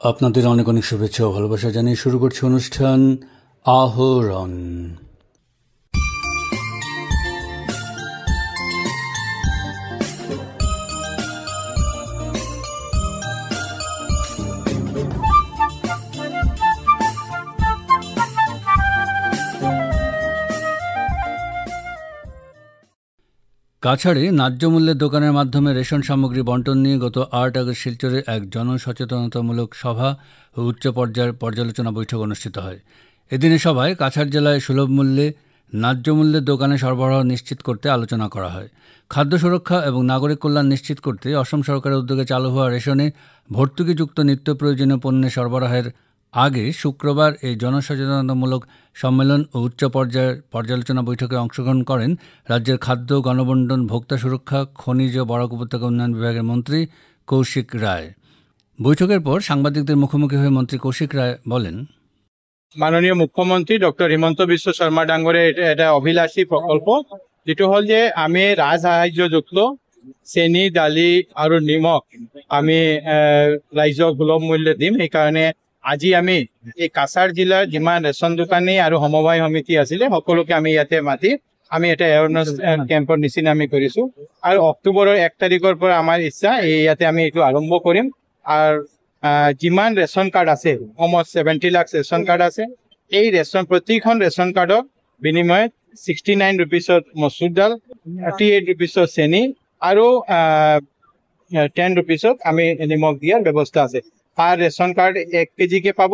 আপনাদের অনেক অনেক শুভেচ্ছা ও ভালোবাসা জানিয়ে শুরু করছি অনুষ্ঠান আহরণ। কাছাড়ে ন্যায্য মূল্যের দোকানের মাধ্যমে রেশন সামগ্রী বন্টন নিয়ে গত ৮ আগস্ট শিলচরে এক জনসচেতনতামূলক সভা ও উচ্চ পর্যায়ের পর্যালোচনা বৈঠক অনুষ্ঠিত হয়। এদিনের সভায় কাছাড় জেলায় সুলভ মূল্যে ন্যায্য মূল্যের দোকানে সরবরাহ নিশ্চিত করতে আলোচনা করা হয়। খাদ্য সুরক্ষা এবং নাগরিক কল্যাণ নিশ্চিত করতে অসম সরকারের উদ্যোগে চালু হওয়া রেশনে ভর্তুকিযুক্ত নিত্য প্রয়োজনীয় পণ্যের সরবরাহের আগে শুক্রবার এই জনসচেতনতামূলক সম্মেলন ও উচ্চ পর্যায়ের পর্যালোচনা বৈঠকে অংশগ্রহণ করেন রাজ্যের খাদ্য, গণবণ্টন, ভোক্তা সুরক্ষা, খনিজ ও বরাক উপত্যকা উন্নয়ন বিভাগের মন্ত্রী কৌশিক রায়। বৈঠকের পর সাংবাদিকদের মুখোমুখি হয়ে মন্ত্রী কৌশিক রায় বলেন, মাননীয় মুখ্যমন্ত্রী ডক্টর হিমন্ত বিশ্ব শর্মা ডাঙ্গরে এটা অভিলাষী প্ৰকল্প, যেটো হল যে আমি ৰাজসাহায্যযুক্ত চেনি, দালি আৰু নিমখ আমি ৰাইজক সুলভ মূল্যে দিম। সেইকাৰণে আজি আমি এই কাছাৰ জিলাৰ যিমান ৰেচন দোকানী আৰু সমবায় সমিতি আছিলে সকলোকে আমি ইয়াতে মাতি আমি এটা এৱাৰনেছ কেম্পৰ নিচিনা আমি কৰিছো। আৰু অক্টোবৰৰ 1 তাৰিখৰ পৰা আমাৰ ইচ্ছা ইয়াতে আমি এইটো আৰম্ভ কৰিম। আৰু যিমান ৰেচন কাৰ্ড আছে, অসমত 70 লাখ ৰেচন কাৰ্ড আছে। এই প্ৰতিখন ৰেচন কাৰ্ডৰ বিনিময়ত 69 ৰুপিছত মচুৰ দাল, 38 ৰুপিছত চেনি আৰু 10 ৰুপিছত আমি নিমখ দিয়াৰ ব্যৱস্থা আছে। পাৰ ৰেচন কাৰ্ড 1 কেজিকে পাব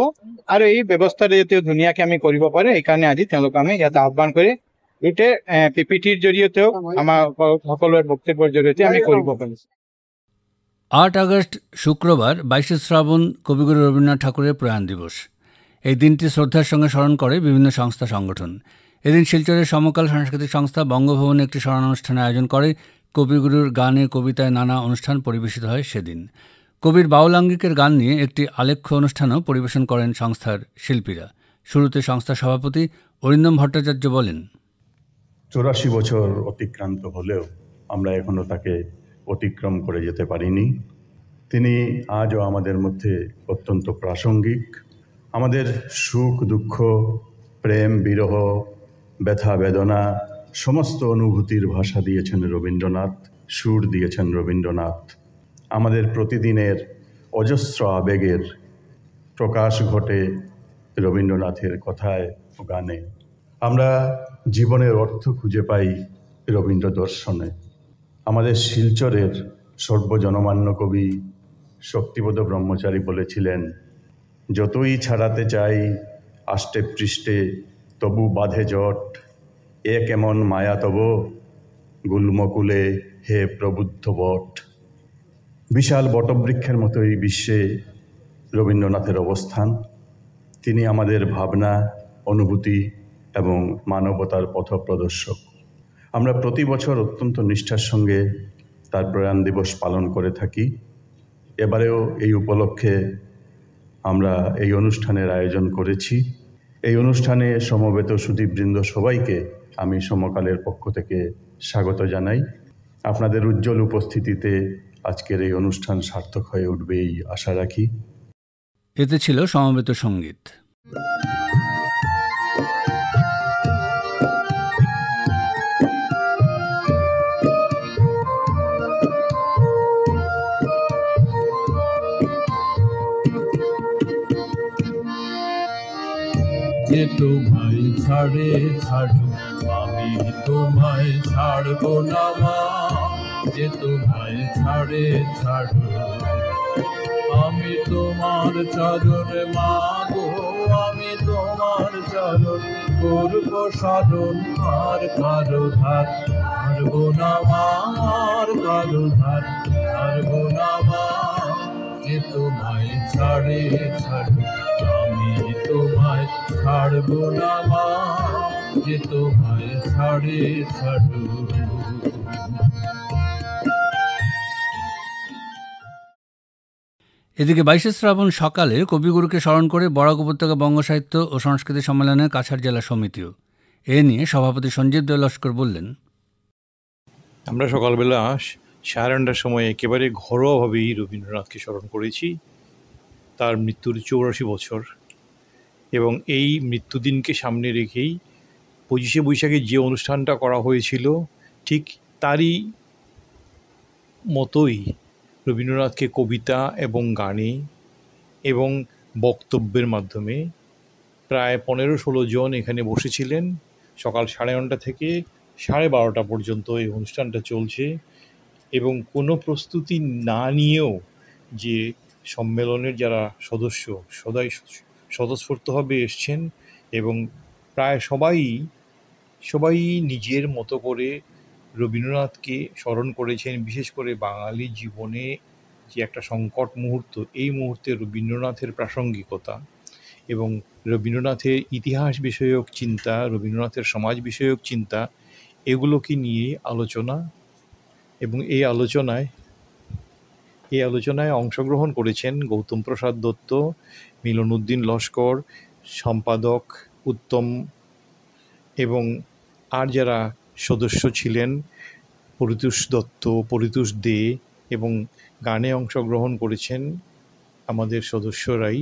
আৰু এই ব্যৱস্থাটো যাতে ধুনীয়াকে আমি কৰিব পাৰে, সেইকাৰণে আজি তেওঁলোক আমি ইয়াত আহ্বান কৰি গোটেই পিপিটিৰ জৰিয়তেও আমাৰ সকলোৰে বক্তব্যৰ জৰিয়তে আমি কৰিব পাৰিছোঁ। 8 আগস্ট শুক্রবার 22 শ্রাবণ কবিগুরু রবীন্দ্রনাথ ঠাকুরের প্রয়াণ দিবস। এই দিনটি শ্রদ্ধার সঙ্গে স্মরণ করে বিভিন্ন সংস্থা সংগঠন। এদিন শিলচরের সমকাল সাংস্কৃতিক সংস্থা বঙ্গভবনে একটি স্মরণানুষ্ঠানের আয়োজন করে। কবিগুরুর গানে, কবিতায় নানা অনুষ্ঠান পরিবেশিত হয় সেদিন। কবির বাউলাঙ্গিকের গান নিয়ে একটি আলেখ্য অনুষ্ঠানও পরিবেশন করেন সংস্থার শিল্পীরা। শুরুতে সংস্থার সভাপতি অরিন্দম ভট্টাচার্য বলেন, 84 বছর অতিক্রান্ত হলেও আমরা এখনো তাকে অতিক্রম করে যেতে পারিনি। তিনি আজও আমাদের মধ্যে অত্যন্ত প্রাসঙ্গিক। আমাদের সুখ, দুঃখ, প্রেম, বিরহ, ব্যথা, বেদনা সমস্ত অনুভূতির ভাষা দিয়েছেন রবীন্দ্রনাথ, সুর দিয়েছেন রবীন্দ্রনাথ। আমাদের প্রতিদিনের অজস্র আবেগের প্রকাশ ঘটে রবীন্দ্রনাথের কথায় ও গানে। আমরা জীবনের অর্থ খুঁজে পাই রবীন্দ্র দর্শনে। আমাদের শিলচরের সর্বজনমান্য কবি শক্তিপদ ব্রহ্মচারী বলেছিলেন, যতই ছাড়াতে চাই আষ্টে পৃষ্ঠে তবু বাঁধে জট, এ কেমন মায়া তব গুল্মকুলে হে প্রবুদ্ধ বট। বিশাল বটবৃক্ষের মতোই বিশ্বে রবীন্দ্রনাথের অবস্থান। তিনি আমাদের ভাবনা, অনুভূতি এবং মানবতার পথপ্রদর্শক। আমরা প্রতি বছর অত্যন্ত নিষ্ঠার সঙ্গে তার প্রয়াণ দিবস পালন করে থাকি। এবারেও এই উপলক্ষে আমরা এই অনুষ্ঠানের আয়োজন করেছি। এই অনুষ্ঠানে সমবেত সুধীবৃন্দ সবাইকে আমি সমকালের পক্ষ থেকে স্বাগত জানাই। আপনাদের উজ্জ্বল উপস্থিতিতে আজকের এই অনুষ্ঠান সার্থক হয়ে উঠবে এই আশা রাখি। এতে ছিল সমবেত সঙ্গীত। যে তোমায় ছাড়ে ছাড়ো আমি তোমায় ছাড়বো না মা, যে তোমায় ছাড়ে ছাড়ো আমি তোমার চরণে মা গো, আমি তোমার চরণ করবো সাধন। আর কারো ধার ছাড়বো না মা, আর কারো ধার ছাড়বো না মা, যে তোমায় ছাড়ে ছাড়ো আমি তোমায় ছাড়বো না মা, যে তোমায় ছাড়ে ছাড়ো। এদিকে 22 শ্রাবণ সকালে কবিগুরুকে স্মরণ করে বরাক উপত্যকা বঙ্গ সাহিত্য ও সংস্কৃতি সম্মেলনে কাছাড় জেলা সমিতিও। এ নিয়ে সভাপতি সঞ্জীব দেব লস্কর বললেন, আমরা সকালবেলা 9:30টার সময় একেবারে ঘরোয়াভাবেই রবীন্দ্রনাথকে স্মরণ করেছি তার মৃত্যুর 84 বছর, এবং এই মৃত্যুদিনকে সামনে রেখেই 25শে বৈশাখে যে অনুষ্ঠানটা করা হয়েছিল ঠিক তারই মতোই রবীন্দ্রনাথকে কবিতা এবং গানে এবং বক্তব্যের মাধ্যমে প্রায় 15-16 জন এখানে বসেছিলেন। সকাল 9:30 থেকে 12:30 পর্যন্ত এই অনুষ্ঠানটা চলছে, এবং কোনো প্রস্তুতি না নিয়েও যে সম্মেলনের যারা সদস্য সদাই স্বতঃস্ফূর্তভাবে এসছেন, এবং প্রায় সবাই নিজের মতো করে রবীন্দ্রনাথকে স্মরণ করেছেন। বিশেষ করে বাঙালি জীবনে যে একটা সংকট মুহূর্ত, এই মুহূর্তে রবীন্দ্রনাথের প্রাসঙ্গিকতা এবং রবীন্দ্রনাথের ইতিহাস বিষয়ক চিন্তা, রবীন্দ্রনাথের সমাজ বিষয়ক চিন্তা, এগুলোকে নিয়ে আলোচনা। এবং এই আলোচনায় অংশগ্রহণ করেছেন গৌতম প্রসাদ দত্ত, মিলন উদ্দিন লস্কর, সম্পাদক উত্তম, এবং আর যারা সদস্য ছিলেন পরিতোষ দত্ত, পরিতোষ দে, এবং গানে অংশগ্রহণ করেছেন আমাদের সদস্যরাই।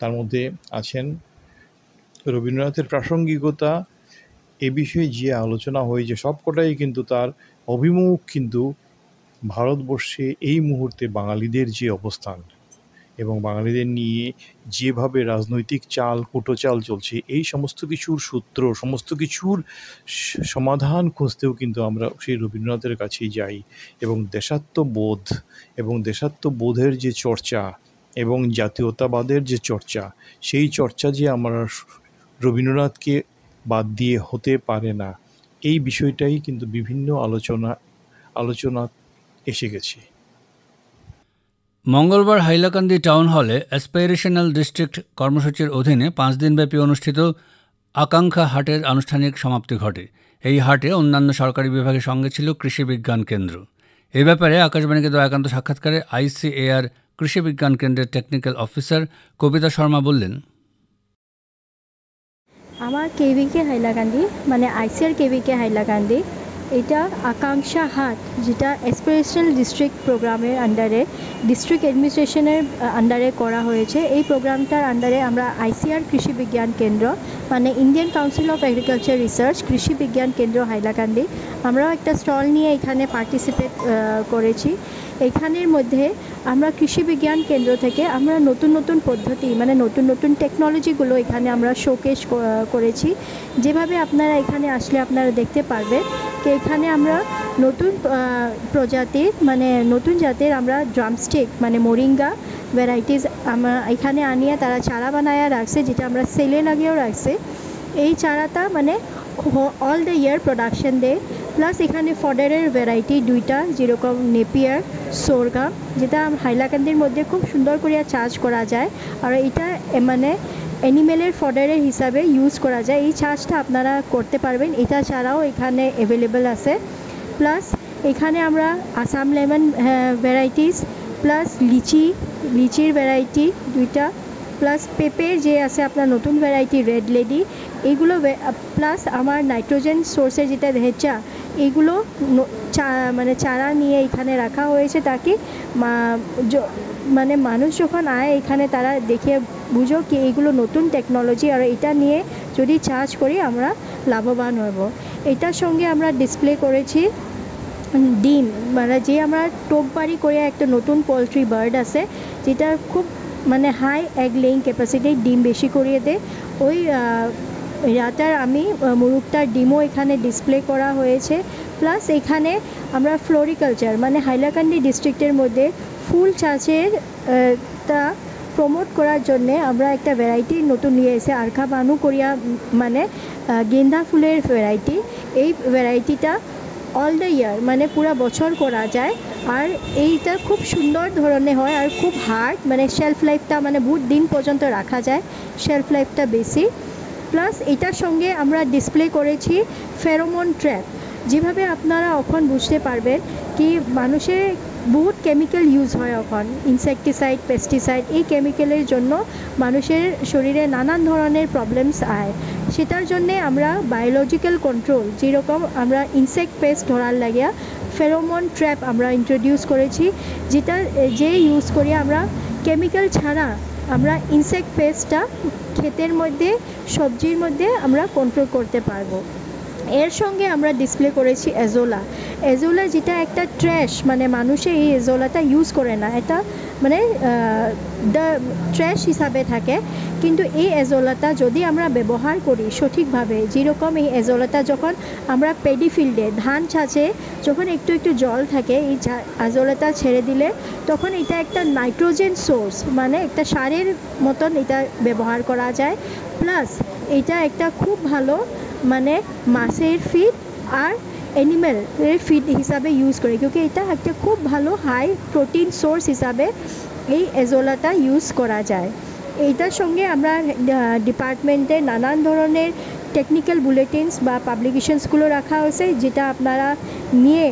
তার মধ্যে আছেন রবীন্দ্রনাথের প্রাসঙ্গিকতা এ বিষয়ে যে আলোচনা হয়েছে সবকটাই কিন্তু তার অভিমুখ কিন্তু ভারতবর্ষে এই মুহূর্তে বাঙালিদের যে অবস্থান এবং বাঙালিদের নিয়ে যেভাবে রাজনৈতিক কুটোচাল চলছে, এই সমস্ত কিছুর সূত্র, সমস্ত কিছুর সমাধান খুঁজতেও কিন্তু আমরা সেই রবীন্দ্রনাথের কাছেই যাই। এবং দেশাত্মবোধের যে চর্চা এবং জাতীয়তাবাদের যে চর্চা, সেই চর্চা যে আমরা রবীন্দ্রনাথকে বাদ দিয়ে হতে পারে না, এই বিষয়টাই কিন্তু বিভিন্ন আলোচনা এসে গেছে। মঙ্গলবার হাইলাকান্দি টাউন হলে অ্যাসপাইরেশনাল ডিস্ট্রিক্ট কর্মসূচির অধীনে 5 দিনব্যাপী অনুষ্ঠিত আকাঙ্ক্ষা হাটের আনুষ্ঠানিক সমাপ্তি ঘটে। এই হাটে অন্যান্য সরকারি বিভাগের সঙ্গে ছিল কৃষি বিজ্ঞান কেন্দ্র। এ ব্যাপারে আকাশবাণীকে দেওয়া একান্ত সাক্ষাৎকারে ICAR কৃষি বিজ্ঞান কেন্দ্রের টেকনিক্যাল অফিসার কবিতা শর্মা বললেন, আমার কেভিকে হাইলাকান্দি মানে ICAR কেভিকে হাইলাকান্দি, এটা আকাঙ্ক্ষা হাট, যেটা অ্যাসপিরেশনাল ডিস্ট্রিক্ট প্রোগ্রামের আন্ডারে ডিস্ট্রিক্ট অ্যাডমিনিস্ট্রেশনের আন্ডারে করা হয়েছে। এই প্রোগ্রামটার আন্ডারে আমরা ICAR কৃষি বিজ্ঞান কেন্দ্র মানে Indian council of agriculture research কৃষি বিজ্ঞান কেন্দ্র হাইলাকান্দি, আমরাও একটা স্টল নিয়ে এখানে পার্টিসিপেট করেছি। এখানের মধ্যে আমরা কৃষি বিজ্ঞান কেন্দ্র থেকে আমরা নতুন পদ্ধতি মানে নতুন টেকনোলজিগুলো এখানে আমরা শোকেস করেছি। যেভাবে আপনারা এখানে আসলে আপনারা দেখতে পারবেন যে এখানে আমরা নতুন প্রজাতির মানে নতুন জাতের আমরা ড্রামস্টিক মানে মোরিঙ্গা ভ্যারাইটিস আমরা এখানে আনিয়ে তারা চারা বানায়া রাখছে, যেটা আমরা সেলে লাগিয়েও রাখছে। এই চারাটা মানে অল দ্য ইয়ার প্রোডাকশন দেয়। প্লাস এখানে ফডারের ভ্যারাইটি 2টা, যেরকম নেপিয়ার, সোরগাম, যেটা হাইলাকান্দির মধ্যে খুব সুন্দর করে চাষ করা যায়, আর এটা মানে অ্যানিমেলের ফডারের হিসাবে ইউজ করা যায়। এই চাষটা আপনারা করতে পারবেন, এটা ছাড়াও এখানে অ্যাভেলেবেল আছে। প্লাস এখানে আমরা আসাম লেমন ভ্যারাইটিস, প্লাস লিচির ভ্যারাইটি 2টা, প্লাস পেঁপের যে আছে আপনার নতুন ভ্যারাইটি রেড লেডি, এইগুলো প্লাস আমার নাইট্রোজেন সোর্সের যেটা হেঁচা, এইগুলো মানে চারা নিয়ে এখানে রাখা হয়েছে, তাকে মানে মানুষ যখন আয় এখানে তারা দেখে বুঝো কি এইগুলো নতুন টেকনোলজি, আর এটা নিয়ে যদি চাষ করি আমরা লাভবান হব। এটার সঙ্গে আমরা ডিসপ্লে করেছি ডিম, মানে যে আমরা টোপবাড়ি করে একটা নতুন পোলট্রি বার্ড আছে, যেটা খুব মানে হাই এগ লেইং ক্যাপাসিটি, ডিম বেশি করিয়ে দেয়। ওই রাতার আমি মুরুগটার ডিমও এখানে ডিসপ্লে করা হয়েছে। প্লাস এখানে আমরা ফ্লোরিকালচার মানে হাইলাকান্দি ডিস্ট্রিক্টের মধ্যে ফুল চাষের তা প্রমোট করার জন্য আমরা একটা ভ্যারাইটি নতুন নিয়ে এসে আরখা বানু করিয়া মানে গেন্দা ফুলের ভ্যারাইটি। এই ভ্যারাইটিটা অল দ্য ইয়ার মানে পুরো বছর করা যায়, আর এইটা খুব সুন্দর ধরনের হয় আর খুব হার্ড, মানে শেলফ লাইফটা মানে বহুত দিন পর্যন্ত রাখা যায়, শেলফ লাইফটা বেশি। প্লাস এটার সঙ্গে আমরা ডিসপ্লে করেছি ফেরোমন ট্র্যাপ, যেভাবে আপনারা এখন বুঝতে পারবেন কি মানুষের বহুত কেমিক্যাল ইউজ হয় এখন, ইনসেকটিসাইড, পেস্টিসাইড, এই কেমিক্যালের জন্য মানুষের শরীরে নানান ধরনের প্রবলেমস আয়। সেটার জন্যে আমরা বায়োলজিক্যাল কন্ট্রোল, যেরকম আমরা ইনসেক্ট পেস্ট ধরার লাগিয়া ফেরোমন ট্র্যাপ আমরা ইন্ট্রোডিউস করেছি, যেটা যে ইউজ করি আমরা কেমিক্যাল ছাড়া আমরা ইনসেক্ট পেস্টটা ক্ষেতের মধ্যে, সবজির মধ্যে আমরা কন্ট্রোল করতে পারবো। এর সঙ্গে আমরা ডিসপ্লে করেছি এজোলা। এজোলা যেটা একটা ট্র্যাশ, মানে মানুষে এই এজোলাটা ইউজ করে না, এটা মানে ট্র্যাশ হিসাবে থাকে, কিন্তু এই এজোলাটা যদি আমরা ব্যবহার করি সঠিকভাবে, যেরকম এই এজোলাটা যখন আমরা পেডি ফিল্ডে ধান চাষে যখন একটু একটু জল থাকে, এই এজোলাটা ছেড়ে দিলে তখন এটা একটা নাইট্রোজেন সোর্স, মানে একটা সারের মতন এটা ব্যবহার করা যায়। প্লাস এটা একটা খুব ভালো মানে মাছের ফিড আর অ্যানিম্যালের ফিড হিসাবে ইউজ করে, কিউকি এটা একটা খুব ভালো হাই প্রোটিন সোর্স হিসাবে এই এজোলাটা ইউজ করা যায়। এইটার সঙ্গে আমরা ডিপার্টমেন্টে নানান ধরনের টেকনিক্যাল বুলেটিনস বা পাবলিকেশনসগুলো রাখা হয়েছে, যেটা আপনারা নিয়ে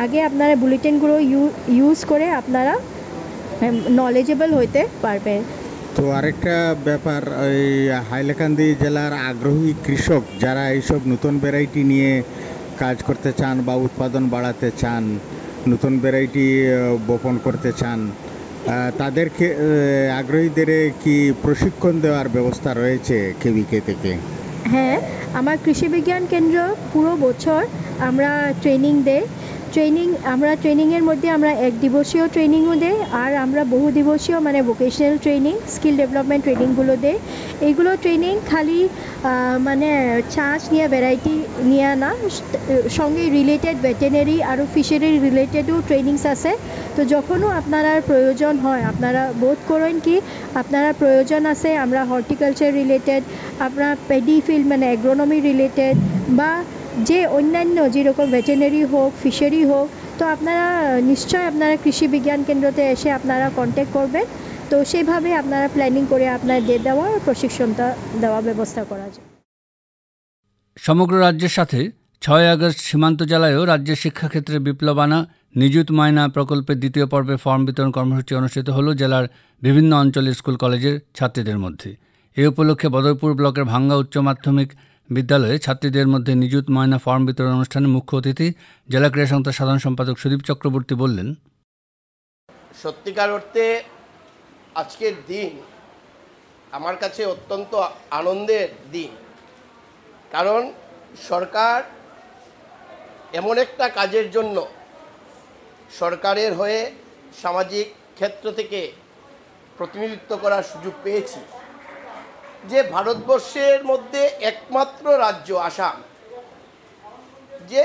আগে আপনারা বুলেটিনগুলো ইউজ করে আপনারা নলেজেবল হইতে পারবেন। তো আরেকটা ব্যাপার, ওই হাইলাকান্দি জেলার আগ্রহী কৃষক যারা এইসব নতুন ভ্যারাইটি নিয়ে কাজ করতে চান বা উৎপাদন বাড়াতে চান, নতুন ভ্যারাইটি বপন করতে চান, তাদেরকে আগ্রহীদের কি প্রশিক্ষণ দেওয়ার ব্যবস্থা রয়েছে কেভিকে থেকে? হ্যাঁ, আমার কৃষি বিজ্ঞান কেন্দ্র পুরো বছর আমরা ট্রেনিং দেই। আমরা ট্রেনিংয়ের মধ্যে আমরা এক দিবসীয় ট্রেনিংও দেই, আর আমরা বহু দিবসীয় মানে ভোকেশনাল ট্রেনিং, স্কিল ডেভেলপমেন্ট ট্রেনিংগুলো দেই। এইগুলো ট্রেনিং খালি মানে চাষ নিয়ে, ভ্যারাইটি নিয়ে না, সঙ্গে রিলেটেড ভেটেরিনারি আর ফিশারি রিলেটেডও ট্রেনিংস আছে। তো যখনও আপনারা প্রয়োজন হয়, আপনারা বোধ করেন কি আপনারা প্রয়োজন আছে আমরা হর্টিকালচার রিলেটেড, আপনার পেডি ফিল্ড মানে অ্যাগ্রোনমি রিলেটেড, বা যে অন্যান্য যেরকম ভেটেরিনারি হোক, ফিশারি হোক, তো আপনারা নিশ্চয় আপনারা কৃষি বিজ্ঞান কেন্দ্রতে এসে আপনারা কন্ট্যাক্ট করবেন। তো সেইভাবে আপনারা প্ল্যানিং করে আপনাদের দেওয়া প্রশিক্ষণটা দেওয়ার ব্যবস্থা করা যায়। সমগ্র রাজ্যের সাথে 6 আগস্ট সীমান্ত জেলায়ও রাজ্যের শিক্ষাক্ষেত্রে বিপ্লব আনা নিযুত মায়না প্রকল্পের দ্বিতীয় পর্বে ফর্ম বিতরণ কর্মসূচি অনুষ্ঠিত হল জেলার বিভিন্ন অঞ্চলের স্কুল কলেজের ছাত্রীদের মধ্যে। এ উপলক্ষে বদরপুর ব্লকের ভাঙ্গা উচ্চ মাধ্যমিক বিদ্যালয়ে ছাত্রীদের মধ্যে নিযুত ময়না ফর্ম বিতরণ অনুষ্ঠানে মুখ্য অতিথি জেলা ক্রীড়া সংস্থার সাধারণ সম্পাদক সুদীপ চক্রবর্তী বললেন, সত্যিকার অর্থে আজকের দিন আমার কাছে অত্যন্ত আনন্দের দিন, কারণ সরকার এমন একটা কাজের জন্য সরকারের হয়ে সামাজিক ক্ষেত্র থেকে প্রতিনিধিত্ব করার সুযোগ পেয়েছি, যে ভারতবর্ষের মধ্যে একমাত্র রাজ্য আসাম, যে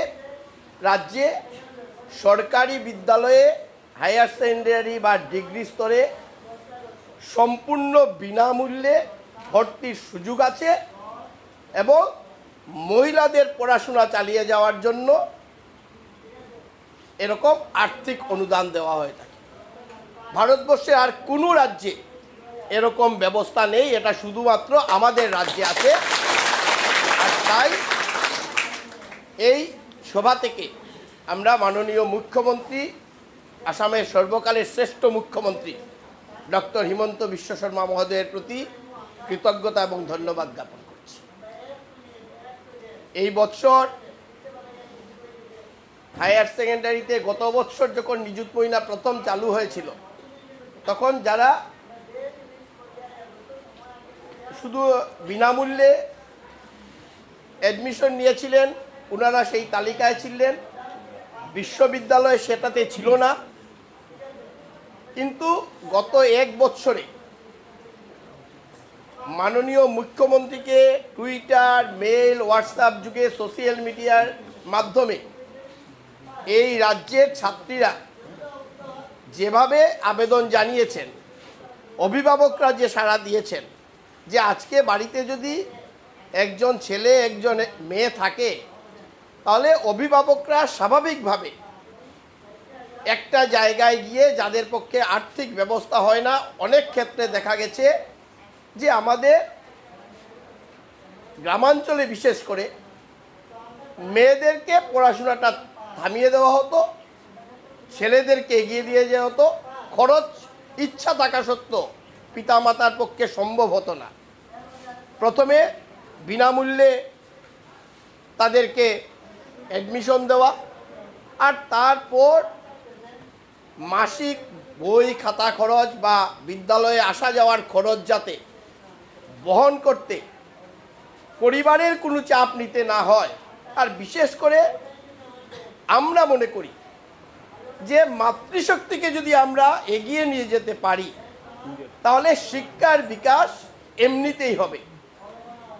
রাজ্যে সরকারি বিদ্যালয়ে হায়ার সেকেন্ডারি বা ডিগ্রি স্তরে সম্পূর্ণ বিনামূল্যে ভর্তির সুযোগ আছে এবং মহিলাদের পড়াশোনা চালিয়ে যাওয়ার জন্য এরকম আর্থিক অনুদান দেওয়া হয়ে থাকে। ভারতবর্ষে আর কোনো রাজ্যে এরকম ব্যবস্থা নেই, এটা শুধুমাত্র আমাদের রাজ্যে আছে। আর তাই এই সভা থেকে আমরা মাননীয় মুখ্যমন্ত্রী, আসামের সর্বকালের শ্রেষ্ঠ মুখ্যমন্ত্রী ডক্টর হিমন্ত বিশ্ব শর্মা মহোদয়ের প্রতি কৃতজ্ঞতা এবং ধন্যবাদ জ্ঞাপন করছি। এই বছর হায়ার সেকেন্ডারিতে গত বছর যখন নিযুত ময়না প্রথম চালু হয়েছিল, তখন যারা শুধু বিনামূল্যে অ্যাডমিশন নিয়েছিলেন ওনারা সেই তালিকায় ছিলেন, বিশ্ববিদ্যালয় সেটাতে ছিল না। কিন্তু গত এক বছরে মাননীয় মুখ্যমন্ত্রীকে টুইটার, মেল, হোয়াটসঅ্যাপ যুগে সোশ্যাল মিডিয়ার মাধ্যমে এই রাজ্যের ছাত্রীরা যেভাবে আবেদন জানিয়েছেন, অভিভাবকরা যে সাড়া দিয়েছেন, যে আজকে বাড়িতে যদি একজন ছেলে একজন মেয়ে থাকে তাহলে অভিভাবকরা স্বাভাবিকভাবে একটা জায়গায় গিয়ে, যাদের পক্ষে আর্থিক ব্যবস্থা হয় না, অনেক ক্ষেত্রে দেখা গেছে যে আমাদের গ্রামাঞ্চলে বিশেষ করে মেয়েদেরকে পড়াশোনাটা থামিয়ে দেওয়া হতো ছেলেদেরকে এগিয়ে দিয়ে যাওয়া হতো। খরচ ইচ্ছা থাকা সত্ত্বেও পিতামাতার পক্ষে সম্ভব হতো না। প্রথমে বিনামূল্যে তাদেরকে অ্যাডমিশন দেওয়া, আর তারপর মাসিক বই খাতা খরচ বা বিদ্যালয়ে আসা যাওয়ার খরচ যাতে বহন করতে পরিবারের কোনো চাপ নিতে না হয়। আর বিশেষ করে আমরা মনে করি যে মাতৃশক্তিকে যদি আমরা এগিয়ে নিয়ে যেতে পারি তাহলে শিক্ষার বিকাশ এমনিতেই হবে।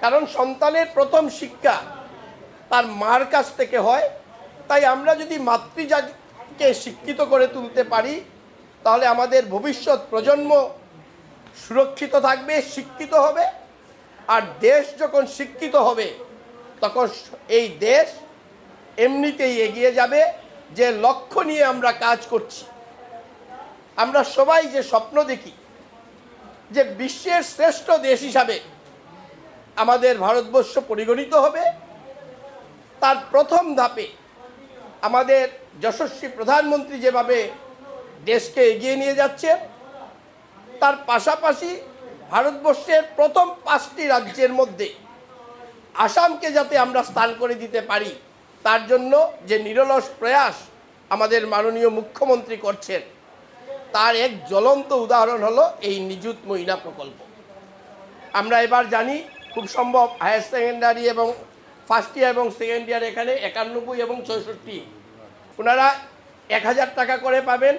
কারণ সন্তানের প্রথম শিক্ষা তার মার কাছ থেকে হয়। তাই আমরা যদি মাতৃজাতিকে শিক্ষিত করে তুলতে পারি তাহলে আমাদের ভবিষ্যৎ প্রজন্ম সুরক্ষিত থাকবে, শিক্ষিত হবে। আর দেশ যখন শিক্ষিত হবে তখন এই দেশ এমনিতেই এগিয়ে যাবে। যে লক্ষ্য নিয়ে আমরা কাজ করছি, আমরা সবাই যে স্বপ্ন দেখি যে বিশ্বের শ্রেষ্ঠ দেশ হিসাবে আমাদের ভারতবর্ষ পরিগণিত হবে, তার প্রথম ধাপে আমাদের যশস্বী প্রধানমন্ত্রী যেভাবে দেশকে এগিয়ে নিয়ে যাচ্ছেন, তার পাশাপাশি ভারতবর্ষের প্রথম 5টি রাজ্যের মধ্যে আসামকে যাতে আমরা স্থান করে দিতে পারি, তার জন্য যে নিরলস প্রয়াস আমাদের মাননীয় মুখ্যমন্ত্রী করছেন, তার এক জ্বলন্ত উদাহরণ হলো এই নিযুত মহিলা প্রকল্প। আমরা এবার জানি খুব সম্ভব হায়ার সেকেন্ডারি এবং ফার্স্ট ইয়ার এবং সেকেন্ড ইয়ার এখানে 91 এবং 64 ওনারা 1000 টাকা করে পাবেন।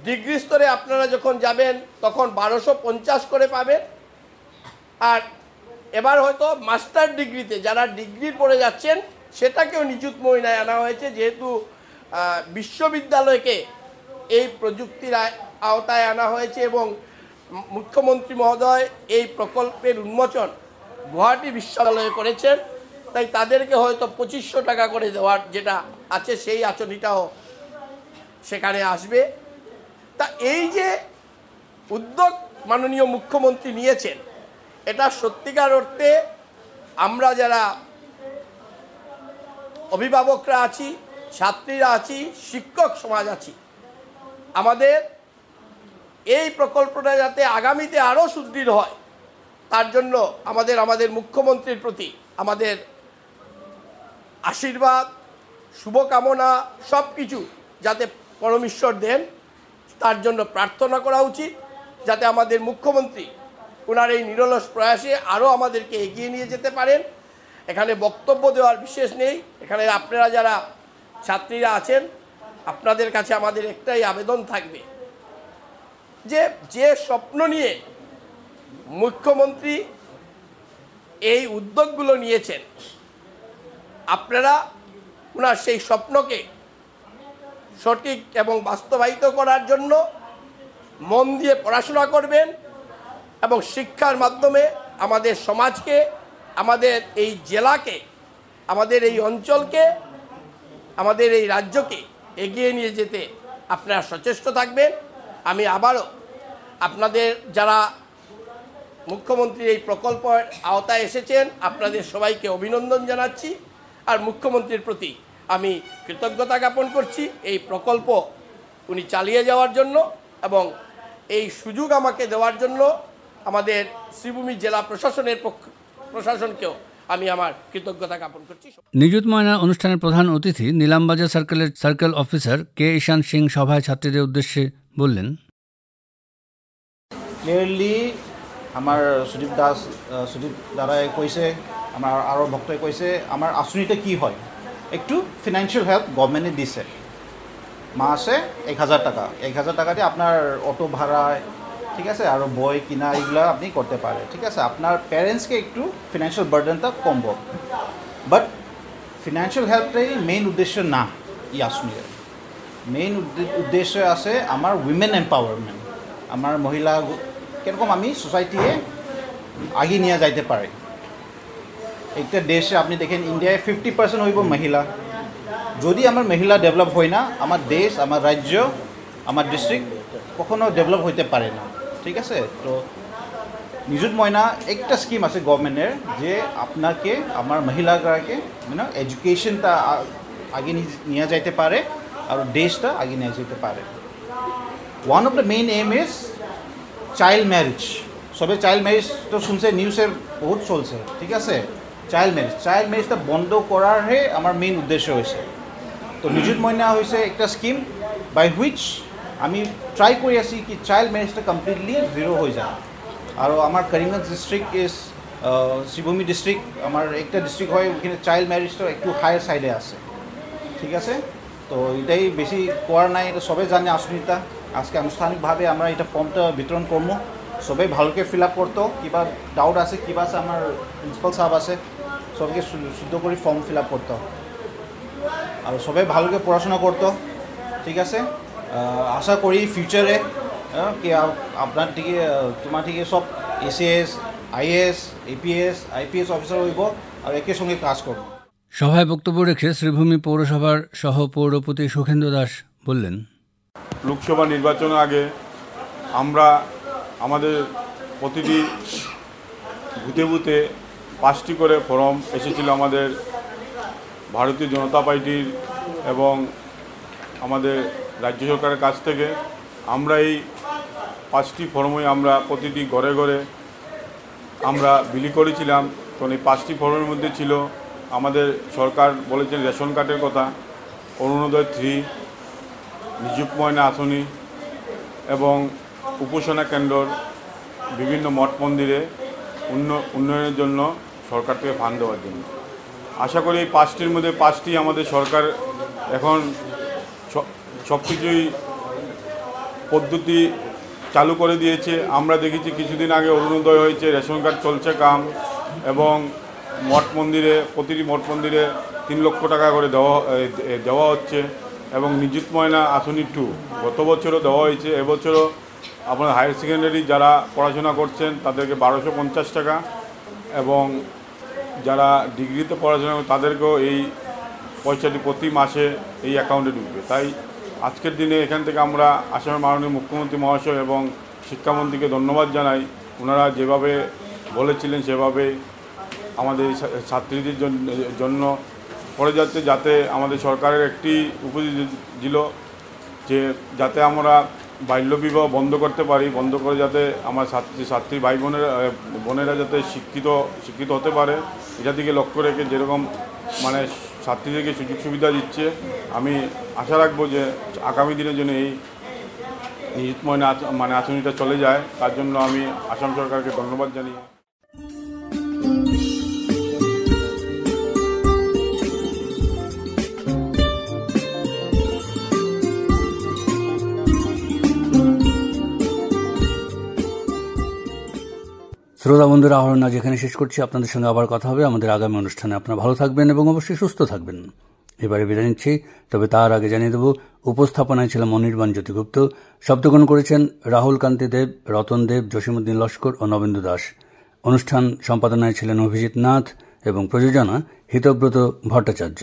ডিগ্রি স্তরে আপনারা যখন যাবেন তখন 1250 করে পাবেন। আর এবার হয়তো মাস্টার ডিগ্রিতে যারা ডিগ্রির পড়ে যাচ্ছেন সেটাকেও নিযুত মহিলায় আনা হয়েছে, যেহেতু বিশ্ববিদ্যালয়কে এই প্রযুক্তির আওতায় আনা হয়েছে এবং মুখ্যমন্ত্রী মহোদয় এই প্রকল্পের উন্মোচন গুয়াহাটি বিশ্ববিদ্যালয়ে করেছেন। তাই তাদেরকে হয়তো 2500 টাকা করে দেওয়ার যেটা আছে সেই আঁচনিটাও সেখানে আসবে। তা এই যে উদ্যোগ মাননীয় মুখ্যমন্ত্রী নিয়েছেন, এটা সত্যিকার অর্থে আমরা যারা অভিভাবকরা আছি, ছাত্রীরা আছি, শিক্ষক সমাজ আছি, আমাদের এই প্রকল্পটা যাতে আগামীতে আরও সুদৃঢ় হয় তার জন্য আমাদের মুখ্যমন্ত্রীর প্রতি আমাদের আশীর্বাদ, শুভকামনা সব কিছু যাতে পরমেশ্বর দেন তার জন্য প্রার্থনা করা উচিত, যাতে আমাদের মুখ্যমন্ত্রী ওনার এই নিরলস প্রয়াসে আরও আমাদেরকে এগিয়ে নিয়ে যেতে পারেন। এখানে বক্তব্য দেওয়ার বিশেষ নেই। এখানে আপনারা যারা ছাত্রীরা আছেন, আপনাদের কাছে আমাদের একটাই আবেদন থাকবে যে স্বপ্ন নিয়ে মুখ্যমন্ত্রী এই উদ্যোগগুলো নিয়েছেন, আপনারা ওনার সেই স্বপ্নকে সঠিক এবং বাস্তবায়িত করার জন্য মন দিয়ে পড়াশোনা করবেন এবং শিক্ষার মাধ্যমে আমাদের সমাজকে, আমাদের এই জেলাকে, আমাদের এই অঞ্চলকে, আমাদের এই রাজ্যকে এগিয়ে নিয়ে যেতে আপনারা সচেষ্ট থাকবেন। আমি আবারও আপনাদের যারা মুখ্যমন্ত্রীর এই প্রকল্পের আওতায় এসেছেন আপনাদের সবাইকে অভিনন্দন জানাচ্ছি। আর মুখ্যমন্ত্রীর প্রতি আমি কৃতজ্ঞতা জ্ঞাপন করছি এই প্রকল্প উনি চালিয়ে যাওয়ার জন্য এবং এই সুযোগ আমাকে দেওয়ার জন্য আমাদের শ্রীভূমি জেলা প্রশাসনকেও আমি আমার কৃতজ্ঞতা জ্ঞাপন করছি। নিযুত ময়না অনুষ্ঠানের প্রধান অতিথি নিলামবাজার সার্কেলের সার্কেল অফিসার কে ঈশান সিং সভায় ছাত্রীদের উদ্দেশ্যে বললেন, ক্লিয়ারলি আমাৰ সুদীপ দাদাই কৈছে, আমাৰ আৰু ভক্তই কৈছে আমাৰ আঁচনিটা কি হয়। একটু ফিনান্সিয়াল হেল্প গভর্নমেন্টে দিছে, মাসে 1000 টাকা। 1000 টাকা দিয়ে আপনার অটো ভাড়া, ঠিক আছে, আর বই কিনা এগুলো আপনি করতে পারে, ঠিক আছে। আপনার প্যারেন্টসকে একটু ফিনান্সিয়াল বার্ডেনটা কমব। বাট ফিনান্সিয়াল হেল্পটাই মেইন উদ্দেশ্য না। এই আঁচনির মেইন উদ্দেশ্য আছে আমার উইমেন এম্পাওয়ারমেন্ট, আমার মহিলা কিরকম আমি সোসাইটিয়ে আগিয়ে নিয়ে যাইতে পারে। একটা দেশে আপনি দেখেন ইন্ডিয়ায় 50% হইব মহিলা। যদি আমার মহিলা ডেভেলপ হয় না, আমার দেশ, আমার রাজ্য, আমার ডিস্ট্রিক্ট কখনো ডেভেলপ হইতে পারে না, ঠিক আছে। তো নিযুত ময়না একটা স্কিম আছে গভর্নমেন্টের, যে আপনাকে আমার মহিলাগৰাকী মানে এডুকেশনটা আগে নিয়ে যাইতে পারে আর দেশটা আগে নিয়ে যেতে পারে। One of the main aim is child marriage. সবে চাইল্ড ম্যারেজ তো শুনছে, নিউজে বহুত চলছে, ঠিক আছে। চাইল্ড ম্যারেজটা বন্ধ করারহে আমার মেইন উদ্দেশ্য হয়েছে। তো নিযুত মইনা হয়েছে একটা স্কিম বাই হুইচ আমি ট্রাই করে আছি কি চাইল্ড ম্যারেজটা কমপ্লিটলি জিরো হয়ে যায়। আর আমার Karimganj district is Sribhumi district, আমার একটা ডিস্ট্রিক্ট হয়, ওখানে চাইল্ড ম্যারেজটা একটু হায়ার সাইডে আছে, ঠিক আছে। তো এটাই বেশি করার নাই, এটা সবাই জানে আসনিতা। আজকে আনুষ্ঠানিকভাবে আমরা এটা ফর্মটা বিতরণ করবো, সবাই ভালকে ফিল আপ করতো। কিবা ডাউট আছে, কিবা আছে, আমার প্রিন্সিপাল সাহেব আছে, সবাইকে শুদ্ধ করে ফর্ম ফিল আপ করতো আর সবাই ভালকে পড়াশোনা করতো, ঠিক আছে। আশা করি ফিউচারে কি আপনার দিকে তোমার দিকে সব ACS, is, APS, IPS officer হইব আর একের সঙ্গে কাজ করব। সভায় বক্তব্য রেখে শ্রীভূমি পৌরসভার সহপৌরপতি সুখেন্দু দাস বললেন, লোকসভা নির্বাচনের আগে আমরা আমাদের প্রতিটি বুথে বুথে 5টি করে ফর্ম এসেছিল আমাদের ভারতীয় জনতা পার্টির এবং আমাদের রাজ্য সরকারের কাছ থেকে। আমরা এই 5টি ফর্মই আমরা প্রতিটি ঘরে ঘরে আমরা বিলি করেছিলাম। কারণ এই 5টি ফর্মের মধ্যে ছিল আমাদের সরকার বলেছেন রেশন কার্ডের কথা, অরুণোদয় 3, নিযুত ময়না আসনি এবং উপাসনা কেন্দ্র, বিভিন্ন মঠ মন্দিরে উন্নয়নের জন্য সরকার থেকে ফান্ড দেওয়ার জন্য। আশা করি এই 5টির মধ্যে 5টি আমাদের সরকার এখন সব কিছুই পদ্ধতি চালু করে দিয়েছে। আমরা দেখেছি কিছুদিন আগে অরুণোদয় হয়েছে, রেশন কার্ড চলছে কাম, এবং মঠ মন্দিরে প্রতিটি মঠ মন্দিরে 3 লক্ষ টাকা করে দেওয়া হচ্ছে। এবং নিযুত ময়না আসনি 2 গত বছরও দেওয়া হয়েছে, এবছরও আপনার হায়ার সেকেন্ডারি যারা পড়াশোনা করছেন তাদেরকে 1250 টাকা, এবং যারা ডিগ্রিতে পড়াশোনা তাদেরকেও এই পয়সাটি প্রতি মাসে এই অ্যাকাউন্টে ঢুকবে। তাই আজকের দিনে এখান থেকে আমরা আসামের মাননীয় মুখ্যমন্ত্রী মহাশয় এবং শিক্ষামন্ত্রীকে ধন্যবাদ জানাই। ওনারা যেভাবে বলেছিলেন সেভাবে আমাদের ছাত্রীদের জন্য করে যাচ্ছে, যাতে আমাদের সরকারের একটি উপদেশ ছিল যে যাতে আমরা বাল্যবিবাহ বন্ধ করতে পারি, বন্ধ করে যাতে আমার ছাত্রী ভাই বোনেরা যাতে শিক্ষিত হতে পারে, এটা দিকে লক্ষ্য রেখে যেরকম মানে ছাত্রীদেরকে সুযোগ সুবিধা দিচ্ছে। আমি আশা রাখবো যে আগামী দিনের জন্য এই নিযুত ময়না মানে আসনিটা চলে যায়, তার জন্য আমি আসাম সরকারকে ধন্যবাদ জানিয়ে। শ্রোতা বন্ধুরা, আহরণ আজ এখানে শেষ করছি। আপনাদের সঙ্গে আবার কথা হবে আমাদের আগামী অনুষ্ঠানে। আপনারা ভালো থাকবেন এবং অবশ্যই সুস্থ থাকবেন। এবারে বিদায় নিচ্ছি, তবে তার আগে জানিয়ে দেব উপস্থাপনায় ছিলাম অনির্বাণ জ্যোতিগুপ্ত, শব্দগ্রহণ করেছেন রাহুল কান্তি দেব, রতন দেব, জসীমউদ্দিন লস্কর ও নবেন্দু দাস। অনুষ্ঠান সম্পাদনায় ছিলেন অভিজিৎ নাথ এবং প্রযোজনা হিতব্রত ভট্টাচার্য।